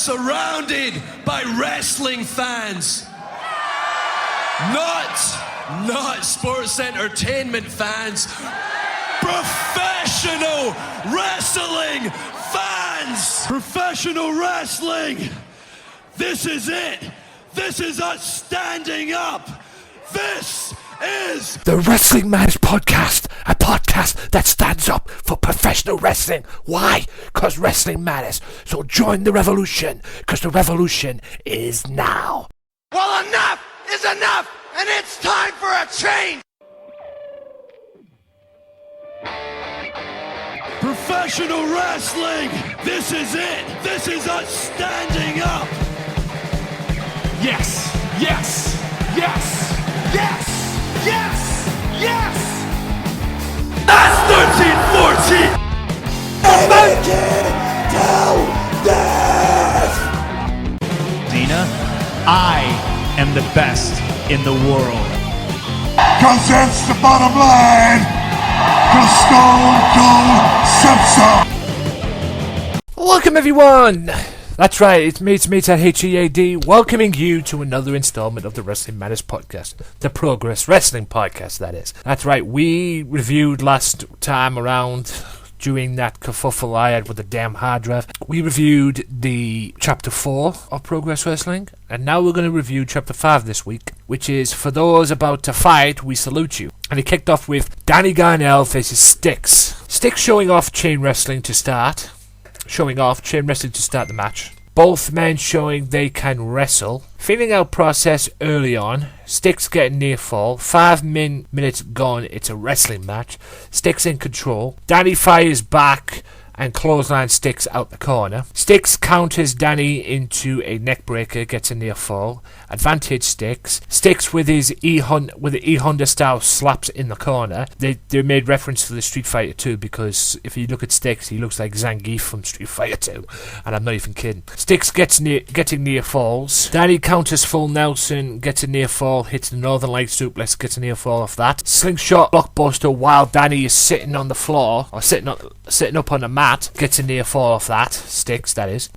surrounded by wrestling fans. Not sports entertainment fans. Professional wrestling fans! Professional wrestling! This is it! This is us standing up! This is the Wrestling Matters Podcast, a podcast that stands up for professional wrestling. Why? Because wrestling matters. So join the revolution, because the revolution is now. Well, enough is enough, and it's time for a change! Professional wrestling! This is it! This is us standing up! Yes! Yes! Yes! Yes! Yes! Yes! That's 13-14! Dina, I am the best in the world. 'Cause that's the bottom line! 'Cause Stone Cold said so! Welcome everyone! That's right, it's me at HEAD, welcoming you to another installment of the Wrestling Matters Podcast. The Progess Wrestling Podcast, that is. That's right, we reviewed last time around, during that kerfuffle I had with the damn hard drive, we reviewed the Chapter 4 of Progess Wrestling, and now we're going to review Chapter 5 this week, which is, for those about to fight, we salute you. And it kicked off with Danny Garnell versus Styx. Styx showing off chain wrestling to start the match. Both men showing they can wrestle. Feeling out process early on. Styx getting near fall. 5 minutes gone. It's a wrestling match. Styx in control. Danny fires back and clothesline Styx out the corner. Styx counters Danny into a neckbreaker, gets a near fall. Advantage Styx. Styx with his E-Honda style slaps in the corner. They made reference to the Street Fighter 2 because if you look at Styx, he looks like Zangief from Street Fighter 2, and I'm not even kidding. Styx getting near falls. Danny counters full Nelson, gets a near fall, hits the Northern Light suplex, gets a near fall off that. Slingshot blockbuster while Danny is sitting on the floor, or sitting up on the mat. Gets a near fall off that. Styx, that is.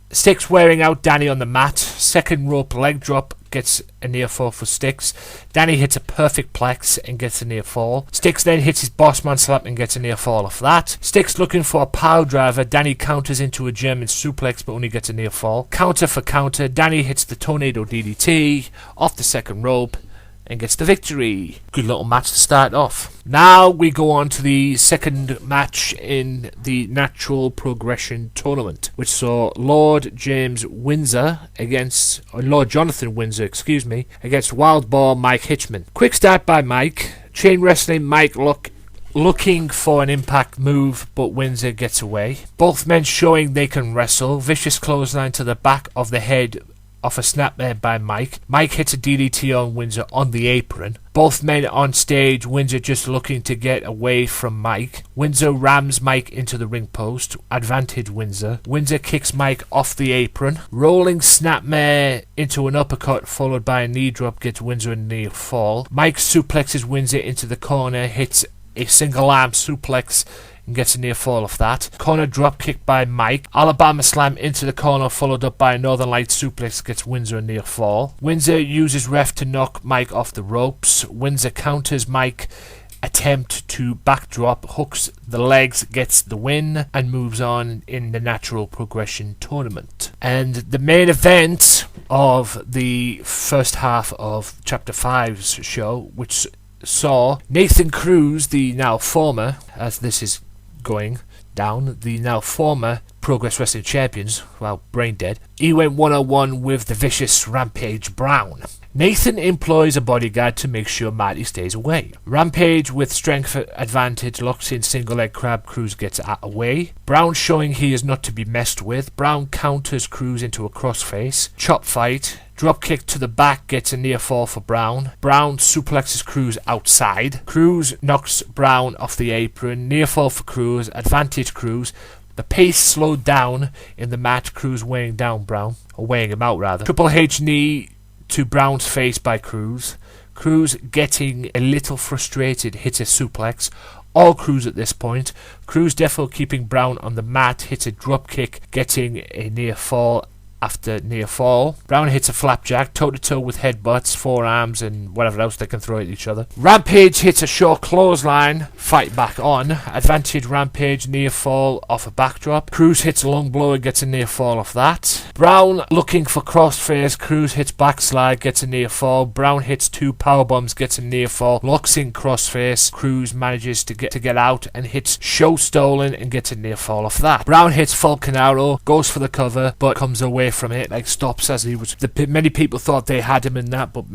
Styx wearing out Danny on the mat. Second rope leg drop gets a near fall for Styx. Danny hits a perfect plex and gets a near fall. Styx then hits his bossman slap and gets a near fall off that. Styx looking for a pile driver. Danny counters into a German suplex but only gets a near fall. Counter for counter. Danny hits the tornado DDT off the second rope and gets the victory. Good little match to start off. Now we go on to the second match in the Natural Progression Tournament, which saw Lord Jonathan Windsor against Wild Boar Mike Hitchman. Quick start by Mike. Chain wrestling Mike looking for an impact move, but Windsor gets away. Both men showing they can wrestle. Vicious clothesline to the back of the head off a snapmare by Mike. Mike hits a DDT on Windsor on the apron. Both men on stage, Windsor just looking to get away from Mike. Windsor rams Mike into the ring post. Advantage Windsor. Windsor kicks Mike off the apron. Rolling snapmare into an uppercut followed by a knee drop gets Windsor a near fall. Mike suplexes Windsor into the corner, hits a single arm suplex and gets a near fall off that. Corner drop kick by Mike. Alabama slam into the corner followed up by a Northern Light suplex gets Windsor a near fall. Windsor uses ref to knock Mike off the ropes. Windsor counters Mike attempt to backdrop, hooks the legs, gets the win and moves on in the Natural Progression Tournament. And the main event of the first half of Chapter 5's show, which saw Nathan Cruz, the now former, as this is going down, the now former Progess Wrestling Champions, well, brain dead. He went one-on-one with the vicious Rampage Brown. Nathan employs a bodyguard to make sure Marty stays away. Rampage with strength advantage locks in single leg crab. Cruz gets away. Brown showing he is not to be messed with. Brown counters Cruz into a crossface. Chop fight. Drop kick to the back gets a near fall for Brown. Brown suplexes Cruz outside. Cruz knocks Brown off the apron. Near fall for Cruz. Advantage Cruz. The pace slowed down in the match. Cruz weighing down Brown, or weighing him out rather. Triple H knee to Brown's face by Cruz. Cruz getting a little frustrated hits a suplex all Cruz at this point. Cruz defo keeping Brown on the mat, hits a drop kick, getting a near fall. After near fall, Brown hits a flapjack, toe-to-toe with headbutts, forearms, and whatever else they can throw at each other. Rampage hits a short clothesline, fight back on. Advantage Rampage, near fall off a backdrop. Cruz hits a long blow and gets a near fall off that. Brown looking for crossface, Cruz hits backslide, gets a near fall. Brown hits 2 powerbombs, gets a near fall, locks in crossface. Cruz manages to get out and hits show stolen and gets a near fall off that. Brown hits Falcon Arrow, goes for the cover, but comes away from it, like stops as he was. Many people thought they had him in that, but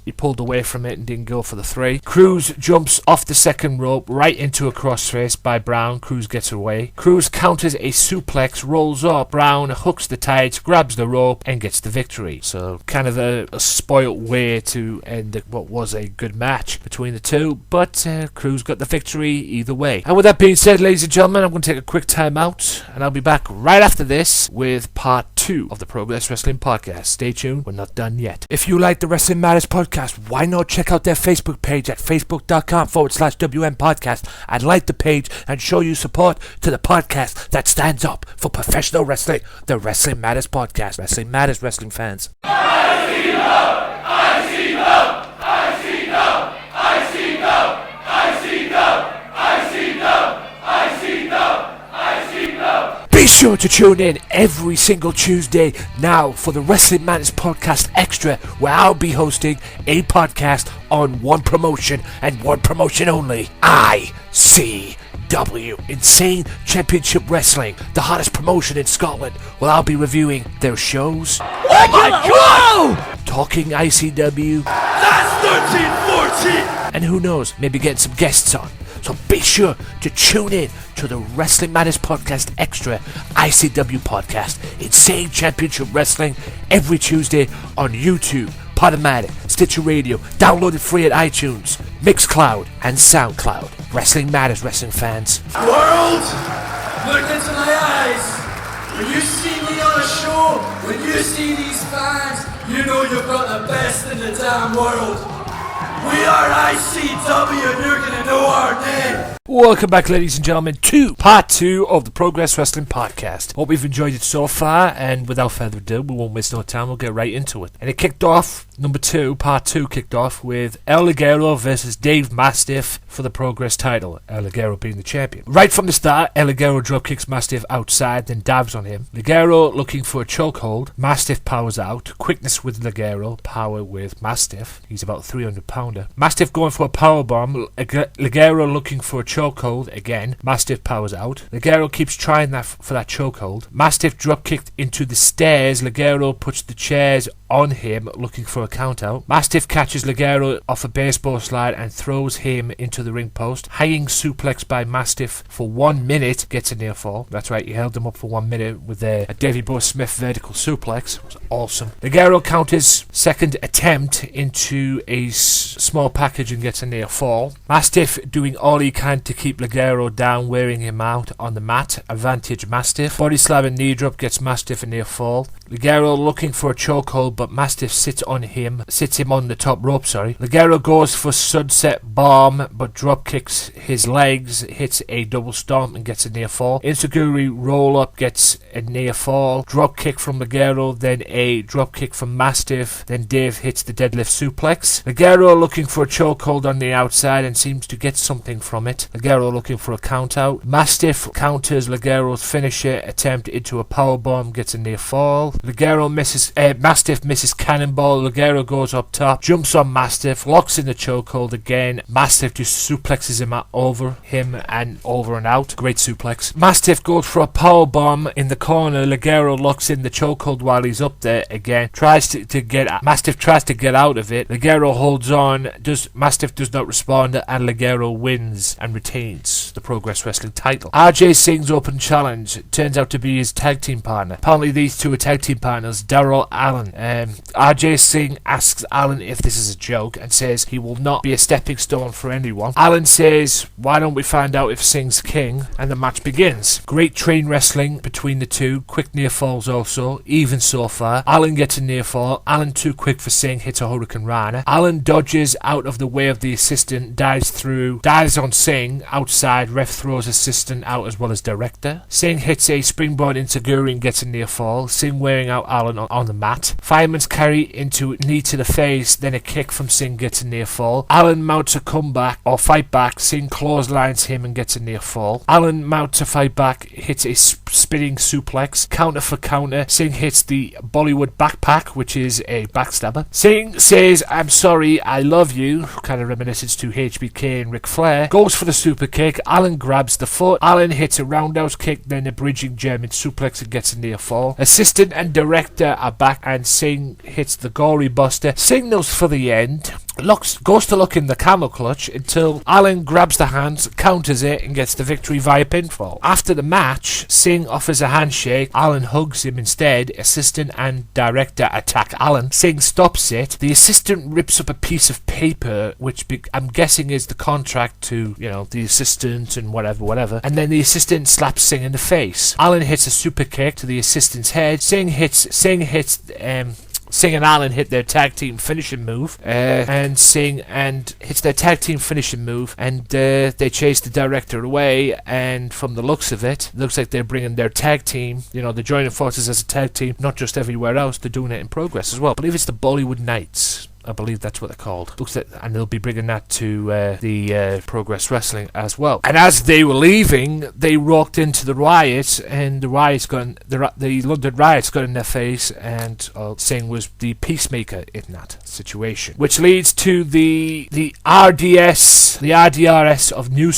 he pulled away from it and didn't go for the 3. Cruz jumps off the second rope right into a crossface by Brown. Cruz gets away. Cruz counters a suplex, rolls up. Brown hooks the tights, grabs the rope, and gets the victory. So kind of a spoilt way to end what was a good match between the two, but Cruz got the victory either way. And with that being said, ladies and gentlemen, I'm going to take a quick time out, and I'll be back right after this with part 2 of the Progess Wrestling Podcast. Stay tuned, we're not done yet. If you like the Wrestling Matters Podcast, why not check out their Facebook page at facebook.com/WM Podcast and like the page and show your support to the podcast that stands up for professional wrestling, the Wrestling Matters Podcast. Wrestling Matters, wrestling fans. Be sure to tune in every single Tuesday now for the Wrestling Matters Podcast Extra, where I'll be hosting a podcast on one promotion and one promotion only. ICW, Insane Championship Wrestling, the hottest promotion in Scotland. Well, I'll be reviewing their shows. Oh my God! Talking ICW. That's 13-14! And who knows, maybe getting some guests on. So be sure to tune in to the Wrestling Matters Podcast Extra ICW Podcast, Insane Championship Wrestling, every Tuesday on YouTube, Podomatic, Stitcher Radio, downloaded free at iTunes, Mixcloud, and SoundCloud. Wrestling Matters, wrestling fans. World, look into my eyes. When you see me on a show, when you see these fans, you know you've got the best in the damn world. We are ICW and you're gonna know our name. Welcome back, ladies and gentlemen, to part 2 of the Progess Wrestling Podcast. Hope you've enjoyed it so far, and without further ado, we won't waste no time, we'll get right into it. And it kicked off, part 2 kicked off with El Ligero versus Dave Mastiff for the Progress title, El Ligero being the champion. Right from the start, El Ligero dropkicks Mastiff outside, then dives on him. Ligero looking for a chokehold, Mastiff powers out, quickness with Ligero, power with Mastiff, he's about a 300 pounder. Mastiff going for a powerbomb, Ligero looking for a chokehold again, Mastiff powers out. Ligero keeps trying for that chokehold. Mastiff dropkicked into the stairs, Ligero puts the chairs on him looking for a count out. Mastiff catches Ligero off a baseball slide and throws him into the ring post. Hanging suplex by Mastiff for 1 minute, gets a near fall. That's right, he held him up for 1 minute with a Davey Boy Smith vertical suplex. It was awesome. Ligero counters second attempt into a small package and gets a near fall. Mastiff doing all he can to keep Ligero down, wearing him out on the mat. Advantage Mastiff. Body slam and knee drop gets Mastiff a near fall. Ligero looking for a chokehold, but Mastiff sits him on the top rope, Ligero goes for sunset bomb, but drop kicks his legs, hits a double stomp and gets a near fall. Insuguri roll up gets a near fall. Drop kick from Ligero, then a drop kick from Mastiff, then Dave hits the deadlift suplex. Ligero looking for a chokehold on the outside and seems to get something from it. Ligero looking for a count out. Mastiff counters Ligero's finisher attempt into a powerbomb, gets a near fall. Mastiff misses cannonball. Ligero goes up top, jumps on Mastiff, locks in the chokehold again. Mastiff just suplexes him over and out. Great suplex. Mastiff goes for a powerbomb in the corner. Ligero locks in the chokehold while he's up there again. Mastiff tries to get out of it. Ligero holds on. Mastiff does not respond, and Ligero wins and retains the Progress Wrestling title. RJ Singh's open challenge turns out to be his tag team partner. Apparently these two are tag team partners, Daryl Allen. RJ Singh asks Allen if this is a joke and says he will not be a stepping stone for anyone. Allen says, why don't we find out if Singh's king? And the match begins. Great train wrestling between the two. Quick near falls also, even so far. Allen gets a near fall. Allen too quick for Singh, hits a Hurricane Rana. Allen dodges out of the way of the assistant, dives on Singh, Singh outside, ref throws assistant out as well as director. Singh hits a springboard into Guri and gets a near fall. Singh wearing out Allen on the mat. Fireman's carry into knee to the face, then a kick from Singh gets a near fall. Allen mounts a comeback or fight back. Singh clotheslines him and gets a near fall. Allen mounts a fight back, hits a spinning suplex. Counter for counter. Singh hits the Bollywood backpack, which is a backstabber. Singh says, "I'm sorry, I love you," kind of reminiscence to HBK and Ric Flair. Goes for the super kick. Allen grabs the foot. Allen hits a roundhouse kick, then a bridging German suplex and gets a near fall. Assistant and director are back and Singh hits the gory buster. Signals for the end. Goes to look in the camel clutch until Allen grabs the hands, counters it, and gets the victory via pinfall. After the match, Singh offers a handshake. Allen hugs him instead. Assistant and director attack Allen. Singh stops it. The assistant rips up a piece of paper, which I'm guessing is the contract to, the assistant and whatever. And then the assistant slaps Singh in the face. Allen hits a super kick to the assistant's head. Singh and Allen hit their tag team finishing move, and hits their tag team finishing move, and they chase the director away. And from the looks of it, looks like they're bringing their tag team. They're joining forces as a tag team, not just everywhere else. They're doing it in Progress as well. I believe it's the Bollywood Knights. I believe that's what they're called. Looks like, and they'll be bringing that to the Progess Wrestling as well. And as they were leaving, they walked into the riots, and the London riots got in their face, and Singh was the peacemaker in that situation, which leads to the RDRS of the new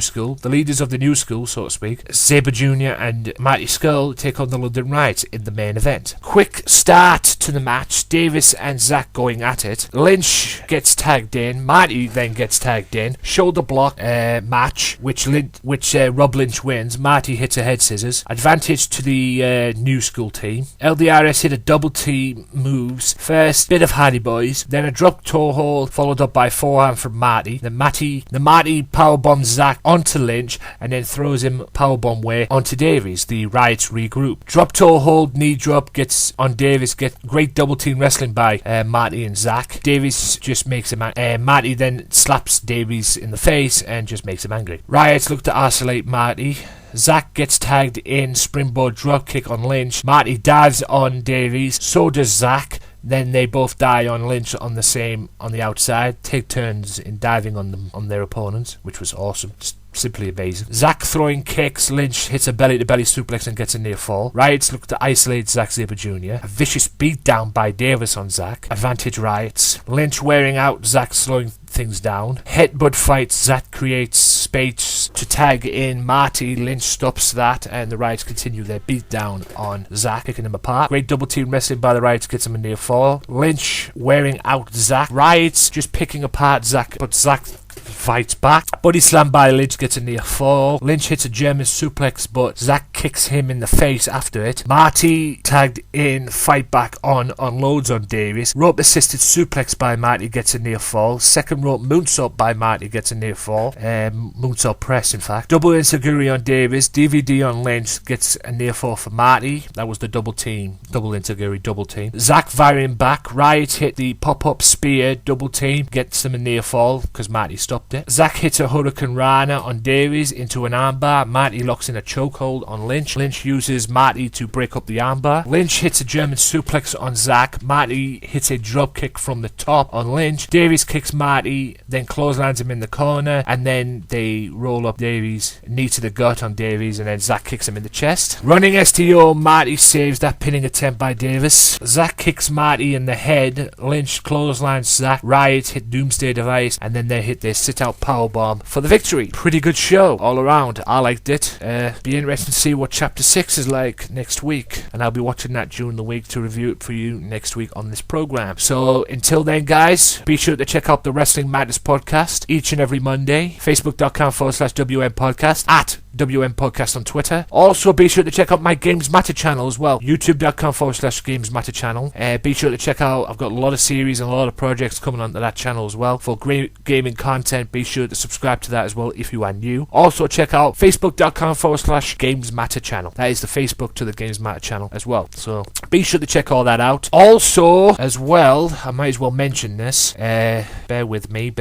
school, the leaders of the new school, so to speak. Sabre Jr. and Marty Scurll take on the London riots in the main event. Quick start to the match. Davis and Zack going at it. Lynch gets tagged in. Marty then gets tagged in. Shoulder block match, which Rob Lynch wins. Marty hits a head scissors. Advantage to the new school team. LDRS hit a double team moves. First bit of Hardy Boys, then a drop toe hold followed up by forehand from Marty. The Marty powerbombs Zack onto Lynch and then throws him powerbomb way onto Davies. The Riots regroup. Drop toe hold, knee drop gets on Davies. Get great double team wrestling by Marty and Zack. Davies just makes him Marty then slaps Davies in the face and just makes him angry. Riots look to isolate Marty. Zack gets tagged in, springboard dropkick on Lynch. Marty dives on Davies, so does Zack. Then they both die on Lynch on the outside. Take turns in diving on their opponents, which was awesome. Just simply amazing. Zack throwing kicks. Lynch hits a belly-to-belly suplex and gets a near fall. Riots look to isolate Zack Sabre Jr. A vicious beatdown by Davis on Zack. Advantage Riots. Lynch wearing out Zack, slowing things down. Headbutt fight. Zack creates space to tag in Marty. Lynch stops that, and the Riots continue their beatdown on Zack, picking him apart. Great double team wrestling by the Riots gets him a near fall. Lynch wearing out Zack. Riots just picking apart Zack, but Zack fights back. Body slam by Lynch gets a near fall. Lynch hits a German suplex, but Zack kicks him in the face after it. Marty tagged in, fight back on, unloads on Davis. Rope assisted suplex by Marty gets a near fall. Second rope moonsault by Marty gets a near fall. Moonsault press, in fact. Double enziguri on Davis. DVD on Lynch gets a near fall for Marty. That was the double team. Double enziguri, double team. Zack firing back. Riot hit the pop-up spear. Double team gets them a near fall because Marty stopped it. Zack hits a Hurricane Rana on Davies into an armbar. Marty locks in a chokehold on Lynch. Lynch uses Marty to break up the armbar. Lynch hits a German suplex on Zack. Marty hits a dropkick from the top on Lynch. Davies kicks Marty, then clotheslines him in the corner, and then they roll up Davies, knee to the gut on Davies, and then Zack kicks him in the chest. Running STO, Marty saves that pinning attempt by Davis. Zack kicks Marty in the head. Lynch clotheslines Zack. Riot hit Doomsday Device, and then they hit their sit-out powerbomb for the victory. Pretty good show all around. I liked it. Be interesting to see what Chapter 6 is like next week, and I'll be watching that during the week to review it for you next week on this program. So until then, guys, be sure to check out the Wrestling Madness podcast each and every Monday. Facebook.com/WM podcast, at WM Podcast on Twitter. Also, be sure to check out my Games Matter channel as well. YouTube.com/Games Matter channel. Be sure to check out, I've got a lot of series and a lot of projects coming onto that channel as well. For great gaming content, be sure to subscribe to that as well if you are new. Also, check out Facebook.com/Games Matter channel. That is the Facebook to the Games Matter channel as well. So, be sure to check all that out. Also, as well, I might as well mention this. Bear with me.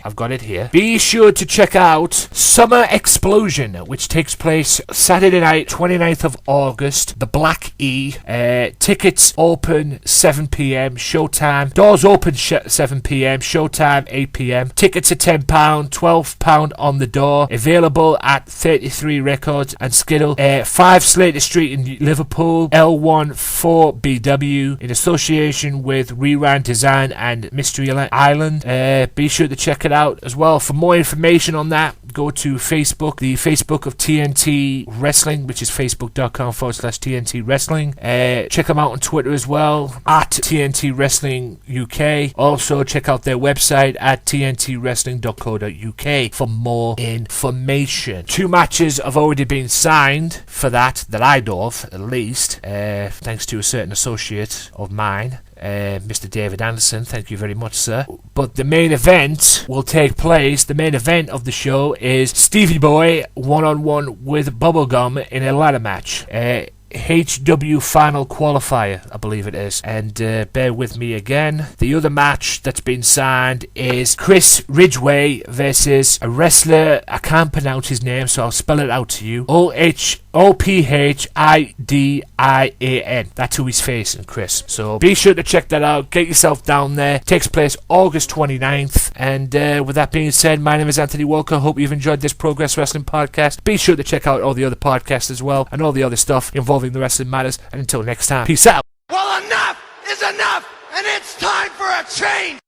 I've got it here. Be sure to check out Summer Explosion, which takes place Saturday night, 29th of August, the Black E. Tickets open 7 p.m. Showtime. Doors open 7 p.m. Showtime 8 p.m. Tickets are £10, £12 on the door. Available at 33 Records and Skiddle. 5 Slater Street in Liverpool, L1 4BW, in association with Rerun Design and Mystery Island. Be sure to check it out as well. For more information on that, go to Facebook, the Facebook of TNT Wrestling, which is facebook.com/TNT Wrestling. Check them out on Twitter as well, at TNT Wrestling UK. Also, check out their website at tntwrestling.co.uk for more information. 2 matches have already been signed for that I know of, at least, thanks to a certain associate of mine. Mr. David Anderson, thank you very much, sir. But the main event will take place. The main event of the show is Stevie Boy 1-on-1 with Bubblegum in a ladder match. HW Final Qualifier, I believe it is. And bear with me again. The other match that's been signed is Chris Ridgway versus a wrestler. I can't pronounce his name, so I'll spell it out to you. OPHIDIAN. That's who he's facing, Chris. So be sure to check that out. Get yourself down there. Takes place August 29th. And with that being said, my name is Anthony Walker. Hope you've enjoyed this Progess Wrestling podcast. Be sure to check out all the other podcasts as well, and all the other stuff involving the wrestling matters. And until next time, peace out. Well, enough is enough, and it's time for a change.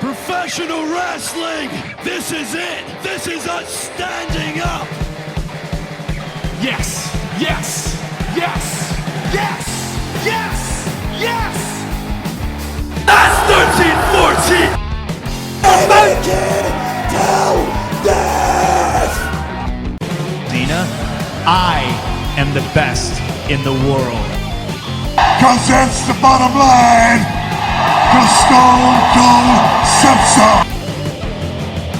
Professional wrestling! This is it! This is us standing up! Yes! Yes! Yes! Yes! Yes! Yes! That's 13-14! Dina, I am the best in the world. Cause that's the bottom line. Cause Stone Cold said so.